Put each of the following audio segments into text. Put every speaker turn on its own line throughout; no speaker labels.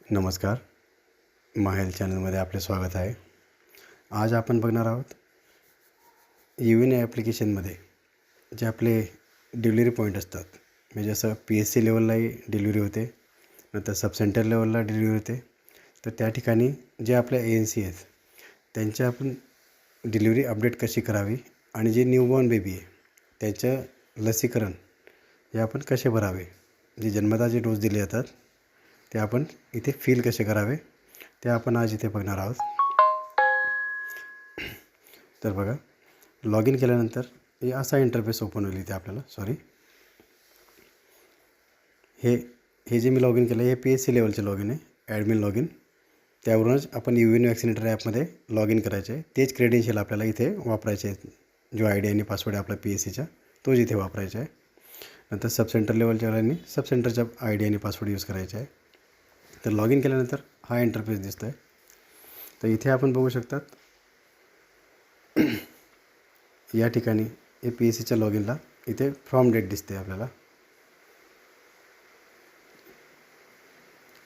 नमस्कार. माहेल चॅनलमध्ये आपले स्वागत आहे. आज आपण बघणार आहोत युविन ॲप्लिकेशनमध्ये जे आपले डिलिव्हरी पॉईंट असतात, म्हणजे जसं PSC लेवललाही डिलिव्हरी होते, नंतर सबसेंटर लेवलला डिलिव्हरी होते. तर त्या ठिकाणी जे आपल्या ANC आहेत त्यांच्या आपण डिलिव्हरी अपडेट कशी करावी आणि जे न्यूबॉर्न बेबी आहे त्याचं लसीकरण हे आपण कसे भरावे, जे जन्मता जे डोस दिले जातात ते आपण इथे फिल कसे करावे ते आपण आज इथे बघणार आहोत. तर बघा, लॉग इन केल्यानंतर हे असा इंटरफेस ओपन होईल. इथे आपल्याला हे जे मी लॉग इन केलं हे PSC लेवलचे लॉग इन आहे, ॲडमिन लॉग इन. त्यावरूनच आपण युविन वॅक्सिनेटर ॲपमध्ये लॉग इन करायचे आहे. तेच क्रेडेन्शियल आपल्याला इथे वापरायचे आहेत. जो ID आणि पासवर्ड आहे आपला PSCचा तोच इथे वापरायचा आहे. नंतर सबसेंटर लेवलच्या वाल्यांनी सबसेंटरचा ID आणि पासवर्ड यूज करायचा आहे. तर लॉग इन केल्यानंतर हा इंटरफेस दिसतो आहे. तर इथे आपण बघू शकतात या ठिकाणी हे PSCच्या लॉग इनला इथे फ्रॉम डेट दिसते आपल्याला.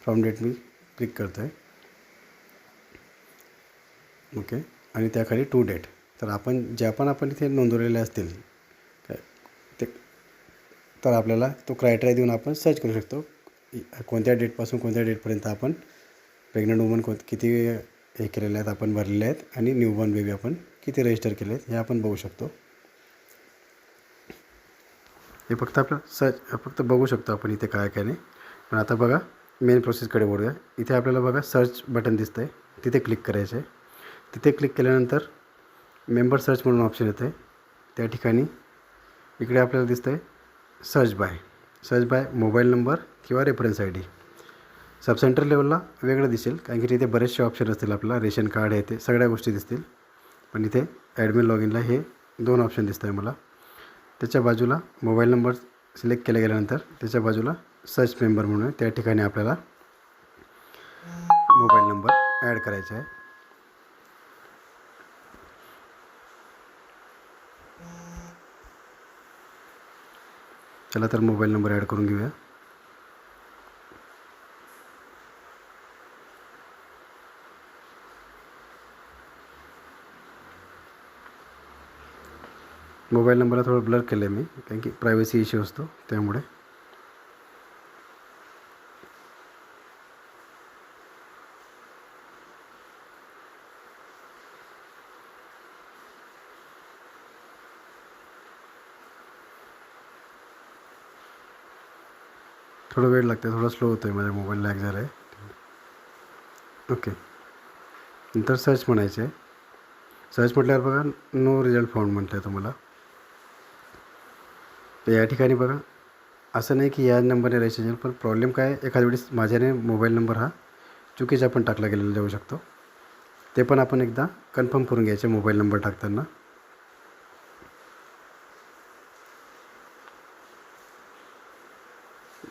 फ्रॉम डेट मी क्लिक करतो आहे. ओके. आणि त्याखाली टू डेट. तर आपण इथे नोंदवलेले असतील ते तर आपल्याला तो क्रायटेरिया देऊन आपण सर्च करू शकतो कोणत्या डेटपासून कोणत्या डेटपर्यंत आपण प्रेग्नंट वुमन किती हे केलेले आहेत, आपण भरलेले आहेत, आणि न्यूबॉर्न बेबी आपण किती रजिस्टर केले आहेत हे आपण बघू शकतो. हे फक्त बघू शकतो आपण इथे काय काय नाही. पण आता बघा, मेन प्रोसेसकडे वळूया. इथे आपल्याला बघा सर्च बटन दिसतं आहे, तिथे क्लिक करायचं आहे. तिथे क्लिक केल्यानंतर मेंबर सर्च म्हणून ऑप्शन येतं आहे. त्या ठिकाणी इकडे आपल्याला दिसतं आहे सर्च बाय मोबाईल नंबर किंवा रेफरन्स ID. सबसेंटर लेवलला वेगळं दिसेल, कारण की तिथे बरेचसे ऑप्शन असतील. आपल्याला रेशन कार्ड आहे ते सगळ्या गोष्टी दिसतील. पण इथे ॲडमिन लॉग इनला हे 2 ऑप्शन दिसत आहे मला. त्याच्या बाजूला मोबाईल नंबर सिलेक्ट केल्या गेल्यानंतर त्याच्या बाजूला सर्च मेंबर म्हणून आहे. त्या ठिकाणी आपल्याला मोबाईल नंबर ॲड करायचा आहे. चला तर मोबाईल नंबर ॲड करून घेऊया. मोबाईल नंबरला थोडं ब्लर केलं आहे मी, कारण की प्रायव्हसी इश्यू असतो त्यामुळे. थोडं वेळ लागतं, थोडं स्लो होतं आहे, माझ्या मोबाईल लॅग झाला आहे. ओके. नंतर सर्च म्हणायचे आहे. सर्च म्हटल्यावर बघा नो रिझल्ट फाउंड म्हटलं आहे तुम्हाला. तर या ठिकाणी बघा असं नाही की या नंबरने रजिस्ट्रेशन, पण प्रॉब्लेम काय आहे, एखाद्या वेळेस माझ्याने मोबाईल नंबर हा चुकीचा पण टाकला गेलेला जाऊ शकतो. ते पण आपण एकदा कन्फर्म करून घ्यायचे मोबाईल नंबर टाकताना.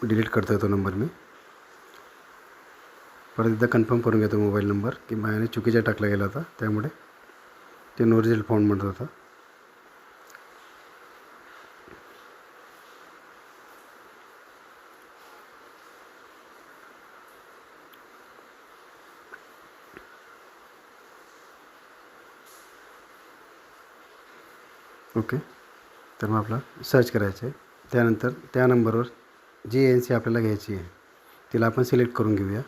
डिलीट करतो तो नंबर मी. परत एकदा कन्फर्म करून घेतो मोबाईल नंबर की माझ्याने चुकीचा टाकला गेला होता, त्यामुळे ते नो रिझल्ट फाउंड म्हणत होता. ओके. तर मग आपला सर्च करायचं आहे. त्यानंतर त्या नंबरवर जी ANC आपल्याला घ्यायची आहे तिला आपण सिलेक्ट करून घेऊया.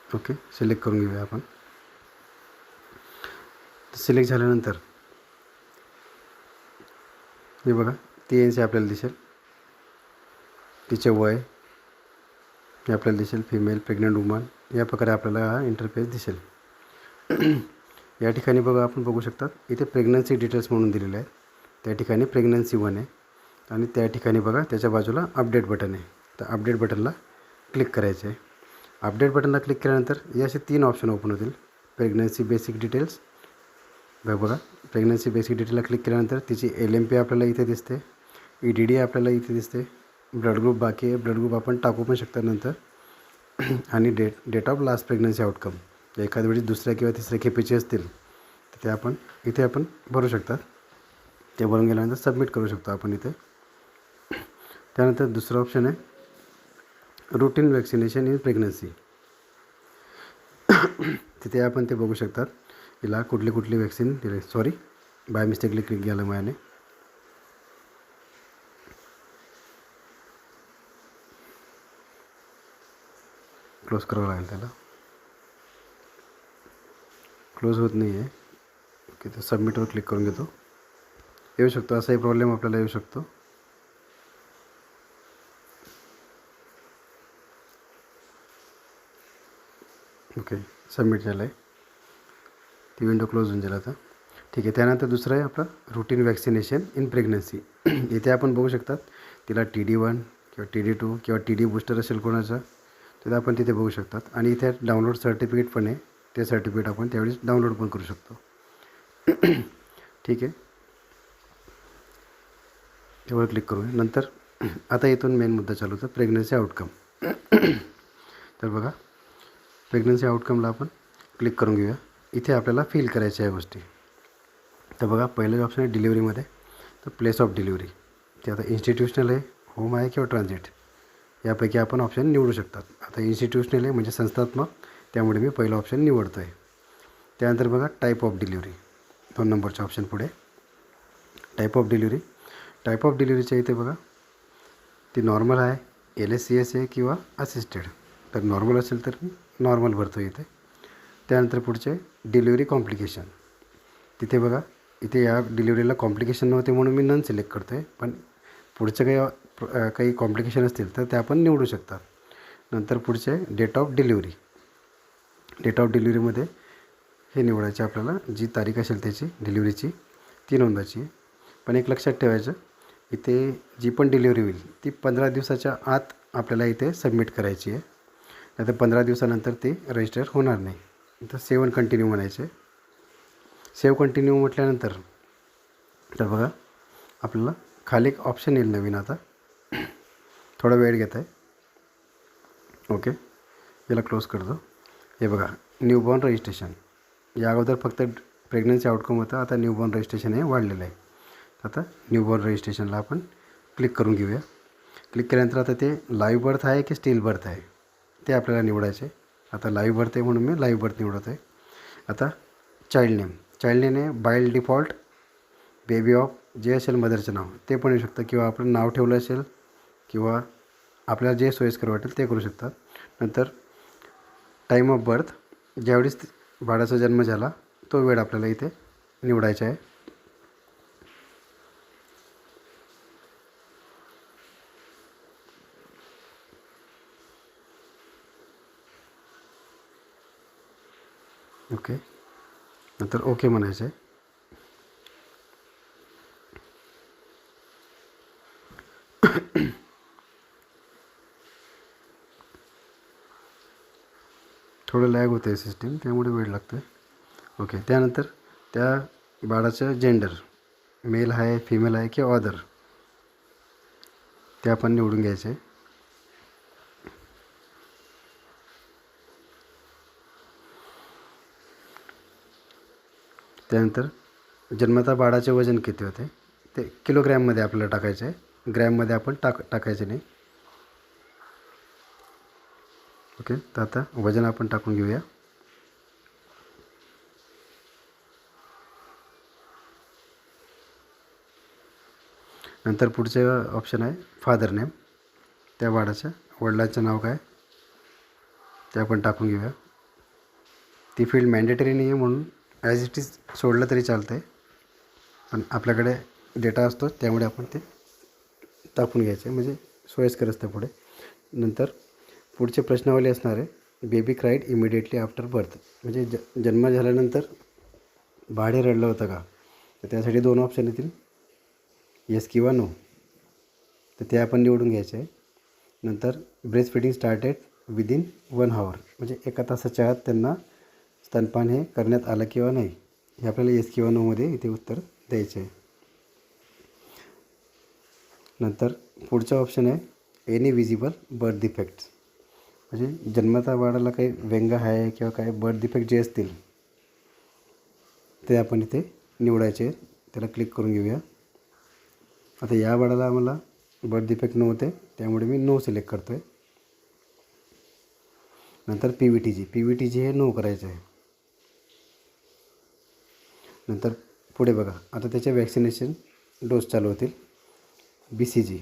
ओके, सिलेक्ट करून घेऊया आपण. सिलेक्ट झाल्यानंतर हे बघा ती ANC आपल्याला दिसेल, तिचे वय हे आपल्याला दिसेल, फिमेल, प्रेग्नंट वुमन, या प्रकारे आपल्याला हा इंटरफेस दिसेल. या ठिकाणी बघा आपण बघू शकतात इथे प्रेग्नन्सी डिटेल्स म्हणून दिलेले आहेत. त्या ठिकाणी प्रेग्नन्सी 1 आहे आणि त्या ठिकाणी बघा त्याच्या बाजूला अपडेट बटन आहे. तर अपडेट बटनला क्लिक करायचे आहे. अपडेट बटनला क्लिक केल्यानंतर हे असे 3 ऑप्शन ओपन होतील. प्रेग्नन्सी बेसिक डिटेल्स बघा, प्रेग्नन्सी बेसिक डिटेलला क्लिक केल्यानंतर तिची LMP आपल्याला इथे दिसते, EDD आपल्याला इथे दिसते, ब्लड ग्रुप बाकी आहे, ब्लड ग्रुप आपण टाकू पण शकता नंतर, आणि date of last pregnancy outcome. एखाद्या वेळी दुसऱ्या किंवा तिसऱ्या खेपेचे असतील तर ते आपण इथे भरू शकतात. ते भरून गेल्यानंतर सबमिट करू शकतो आपण इथे. त्यानंतर दुसरा ऑप्शन आहे रूटीन वॅक्सिनेशन इन प्रेग्नन्सी. तिथे आपण ते बघू शकतात हिला कुठली कुठली वॅक्सिन दिली. सॉरी, बाय मिस्टेकली क्लिक केलं माझ्याने. क्लोज करावं लागेल त्याला. क्लोज होत नाही आहे. ओके, तर सबमिटवर क्लिक करून घेतो. येऊ शकतो असाही प्रॉब्लेम आपल्याला येऊ शकतो. ओके, सबमिट झालं आहे. ती विंडो क्लोज होऊन जाईल आता. ठीक आहे. त्यानंतर दुसरं आहे आपलं रूटीन वॅक्सिनेशन इन प्रेग्नन्सी. इथे आपण बघू शकतात तिला TD1 किंवा TD2 किंवा TD बूस्टर असेल कोणाचा तर आपण तिथे बघू शकतात. आणि इथे डाउनलोड सर्टिफिकेट पण आहे. ते सर्टिफिकेट आपण त्यावेळेस डाउनलोड पण करू शकतो. ठीक आहे, त्यावर क्लिक करू. नंतर आता इथून मेन मुद्दा चालू होता प्रेग्नन्सी आउटकम. तर बघा, प्रेग्नन्सी आउटकमला आपण क्लिक करून घेऊया. इथे आपल्याला फिल करायच्या या गोष्टी. तर बघा, पहिलं ऑप्शन आहे डिलिव्हरीमध्ये, तर प्लेस ऑफ डिलिव्हरी. ते आता इन्स्टिट्यूशनल आहे, होम आहे किंवा ट्रान्झिट, यापैकी आपण ऑप्शन निवडू शकतात. आता इन्स्टिट्यूशनल आहे म्हणजे संस्थात्मक, त्यामुळे मी पहिलं ऑप्शन निवडतो आहे. त्यानंतर बघा टाईप ऑफ डिलिव्हरी, 2 नंबरच्या ऑप्शन पुढे type of delivery. Type of डिलिव्हरीच्या इथे बघा ती नॉर्मल आहे, LSCS आहे किंवा असिस्टेड. तर नॉर्मल असेल तर नॉर्मल भरतो इथे. त्यानंतर पुढचे डिलिव्हरी कॉम्प्लिकेशन. तिथे बघा इथे या डिलिव्हरीला कॉम्प्लिकेशन नव्हते म्हणून मी नन सिलेक्ट करतो आहे, पण पुढचे काही कॉम्प्लिकेशन असतील तर ते आपण निवडू शकतात. नंतर पुढचे date of delivery. Date of डिलिव्हरीमध्ये हे निवडायचे आपल्याला, जी तारीख असेल त्याची डिलिव्हरीची ती नोंदायची आहे. पण एक लक्षात ठेवायचं, इथे जी पण डिलिव्हरी होईल ती 15 दिवसाच्या आत आपल्याला इथे सबमिट करायची आहे. नाहीतर 15 दिवसानंतर ते रजिस्टर होणार नाही. इथं सेव्ह अँड कंटिन्यू म्हणायचे. सेव्ह कंटिन्यू म्हटल्यानंतर तर बघा आपल्याला खाली एक ऑप्शन येईल नवीन. आता थोडा वेळ घेत आहे. ओके, याला क्लोज करतो. हे बघा न्यूबॉर्न रजिस्ट्रेशन. या अगोदर फक्त प्रेग्नन्सी आउटकम होतं, आता न्यूबॉर्न रजिस्ट्रेशन हे वाढलेलं आहे. आता न्यूबॉर्न रजिस्ट्रेशनला आपण क्लिक करून घेऊया. क्लिक केल्यानंतर आता ते लाईव्ह बर्थ आहे की स्टील बर्थ आहे ते आपल्याला निवडायचे. आता लाईव्ह बर्थ आहे म्हणून मी लाईव्ह बर्थ निवडत आहे. आता चाइल्ड नेम. चाइल्ड नेम आहे बाय डिफॉल्ट बेबी ऑफ, जे असेल मदरचं नाव ते पण येऊ शकतं, किंवा आपण नाव ठेवलं असेल किंवा आपल्याला जे सोयीस्कर वाटेल ते करू शकतात. नंतर टाईम ऑफ बर्थ, ज्यावेळेस बाळाचा जन्म झाला तो वेळ आपल्याला इथे निवडायचा आहे. ओके, नंतर ओके म्हणायचं आहे. थोडं लॅग होतं आहे सिस्टीम, त्यामुळे वेळ लागतो आहे. ओके, त्यानंतर त्या बाळाचं जेंडर मेल आहे, फिमेल आहे किंवा अदर ते आपण निवडून घ्यायचं आहे. त्यानंतर जन्मता बाळाचे वजन किती होते ते किलोग्रॅममध्ये आपल्याला टाकायचं आहे, ग्रॅममध्ये आपण टाकायचं नाही. ओके, तर आता वजन आपण टाकून घेऊया. नंतर पुढचे ऑप्शन आहे फादर नेम. त्या बाळाच्या वडिलांचं नाव काय ते आपण टाकून घेऊया. ती फील्ड मॅन्डेटरी नाही आहे म्हणून ॲज इट इज सोडलं तरी चालतं आहे, पण आपल्याकडे डेटा असतो त्यामुळे आपण ते टाकून घ्यायचं आहे, म्हणजे सोयीस्कर असतं पुढे. नंतर पुढचे प्रश्नावली असणार आहे baby cried immediately after birth, म्हणजे जन्म झाल्यानंतर बाळ हे रडलं होतं का, तर त्यासाठी 2 ऑप्शन येतील, येस किंवा नो. तर ते आपण निवडून घ्यायचं आहे. नंतर breast feeding started within 1 hour, म्हणजे 1 तासाच्या आत त्यांना स्तनपान हे करण्यात आलं किंवा नाही, हे आपल्याला येस किंवा नोमध्ये इथे उत्तर द्यायचे आहे. नंतर पुढचा ऑप्शन आहे एनी विजिबल बर्थ डिफेक्ट्स, म्हणजे जन्मता बाळाला काही व्यंग आहे किंवा काही बर्थ डिफेक्ट जे असतील ते आपण इथे निवडायचे. त्याला क्लिक करून घेऊया. आता या बाळाला आम्हाला बर्थ डिफेक्ट नो होते, त्यामुळे मी नो सिलेक्ट करतो आहे. नंतर PVTG हे नो करायचं आहे. नंतर पुढे बघा, आता त्याचे वॅक्सिनेशन डोस चालू होतील. BCG,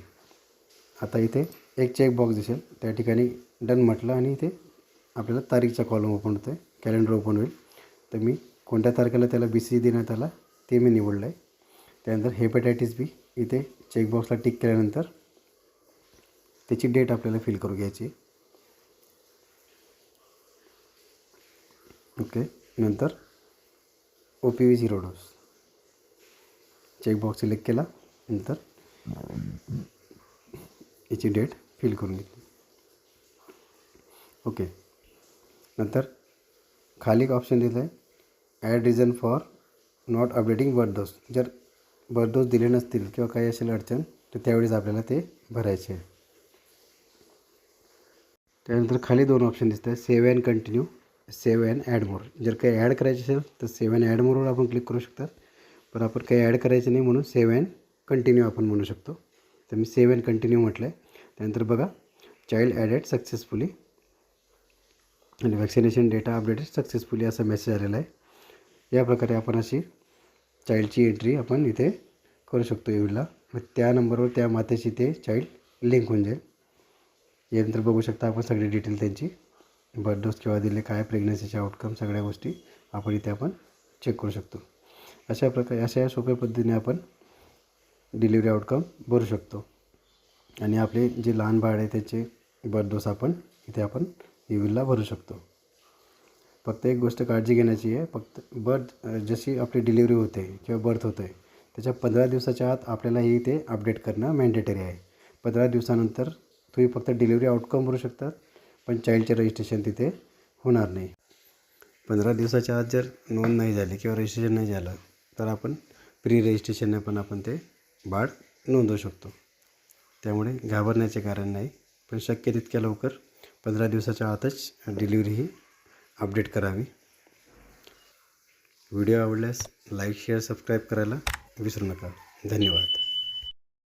आता इथे एक चेकबॉक्स दिसेल, त्या ठिकाणी डन म्हटलं आणि इथे आपल्याला तारीखचा कॉलम ओपन होतो आहे, कॅलेंडर ओपन होईल. तर मी कोणत्या तारखेला त्याला BCG देण्यात आला ते मी निवडलं आहे. त्यानंतर हेपॅटायटिस B, इथे चेकबॉक्सला टिक केल्यानंतर त्याची डेट आपल्याला फिल करून घ्यायची. ओके. नंतर OPV 0 डोस चेकबॉक्स सिलेक्ट केला, नंतर याची डेट फिल करून घेतली. ओके. नंतर खाली एक ऑप्शन दिलं आहे, add reason for not updating birth dose. जर बर्थ डोस दिले नसतील किंवा काही असेल अडचण तर त्यावेळेस आपल्याला ते भरायचे आहे. त्यानंतर खाली 2 ऑप्शन दिसत आहे, save and continue, save and add more. जर काही ॲड करायचे असेल तर सेव्ह अँड ॲड मोरवर आपण क्लिक करू शकतात, पण आपण काही ॲड करायचं नाही म्हणून सेव्ह अँड कंटिन्यू आपण म्हणू शकतो. तर मी सेव्ह अँड कंटिन्यू म्हटलं आहे. त्यानंतर बघा, चाइल्ड ॲडेड सक्सेसफुली आणि वॅक्सिनेशन डेटा अपडेटेड सक्सेसफुली असा मेसेज आलेला आहे. या प्रकारे आपण अशी चाइल्डची एंट्री आपण इथे करू शकतो EVILला. मग त्या नंबरवर त्या मातेची ते चाइल्ड लिंक होऊन जाईल. यानंतर बघू शकता आपण सगळे डिटेल त्यांची, बर्थ डोस केव्हा दिले, काय प्रेग्नन्सीचे आउटकम, सगळ्या गोष्टी आपण इथे आपण चेक करू शकतो. अशा प्रकारे अशा सोप्या पद्धतीने आपण डिलिव्हरी आउटकम भरू शकतो. आणि आपले जे लहान बाळ आहे त्याचे बर्थ डोस आपण इथे आपण EVILला भरू शकतो. फक्त एक गोष्ट काळजी घेण्याची आहे, फक्त जशी आपली डिलिव्हरी होते किंवा बर्थ होतं आहे त्याच्या 15 दिवसाच्या आत आपल्याला हे इथे अपडेट करणं मॅन्डेटरी आहे. 15 दिवसानंतर तुम्ही फक्त डिलिव्हरी आउटकम भरू शकतात, पण चाइल्डचे रजिस्ट्रेशन तिथे होणार नाही. 15 दिवसाच्या आत जर नोंद नाही झाली किंवा रजिस्ट्रेशन नाही झालं तर आपण प्री रजिस्ट्रेशनने पण आपण ते बाळ नोंदवू शकतो. त्यामुळे घाबरण्याचे कारण नाही, पण शक्य तितक्या लवकर 15 दिवसाच्या आतच डिलिव्हरी ही अपडेट करावी. व्हिडिओ आवडल्यास लाईक, शेअर, सबस्क्राईब करायला विसरू नका. धन्यवाद.